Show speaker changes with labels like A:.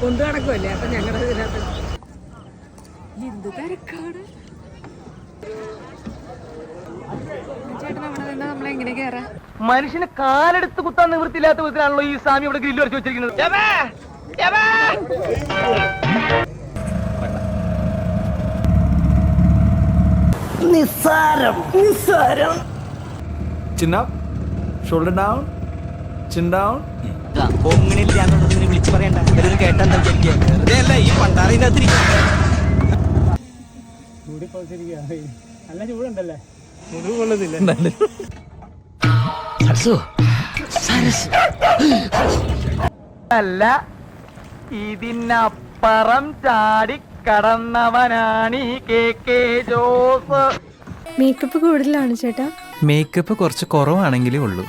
A: കൊണ്ടു നടക്കുമല്ലേ അപ്പൊ ഞങ്ങളുടെ ഇതിനകത്ത് എന്ത് തിരക്കാണ്. ചേട്ടൻ അവിടെ നിന്ന് നമ്മളെങ്ങനെ കേറാ?
B: മനുഷ്യന് കാലെടുത്ത് കുത്താൻ നിവൃത്തിയില്ലാത്ത വിധത്തിലാണല്ലോ ഈ സ്വാമി ഇവിടെ ഗ്രില്ല് വരച്ച് വെച്ചിരിക്കുന്നത്. നിസ്സാരം നിസ്സാരം.
C: ചിന്ന ഷോൾഡർ ഡൗൺ, ചിൻ ഡൗൺ.
B: പൊങ്ങണില്ലാന്നുള്ളതിന് വിളിച്ചു പറയണ്ട. ഇവരൊന്നും കേട്ടെന്താ വിചാരിക്കുക? ഈ പണ്ടാറിനകത്തിരി
D: നല്ല ചൂടുണ്ടല്ലേ?
B: അല്ല, ഇതിനപ്പുറം ചാടി കടന്നവനാണ് ഈ KK ജോസ്.
E: മേക്കപ്പ് കൂടുതലാണ് ചേട്ടാ.
F: മേക്കപ്പ് കുറച്ച് കുറവാണെങ്കിലേ ഉള്ളൂ.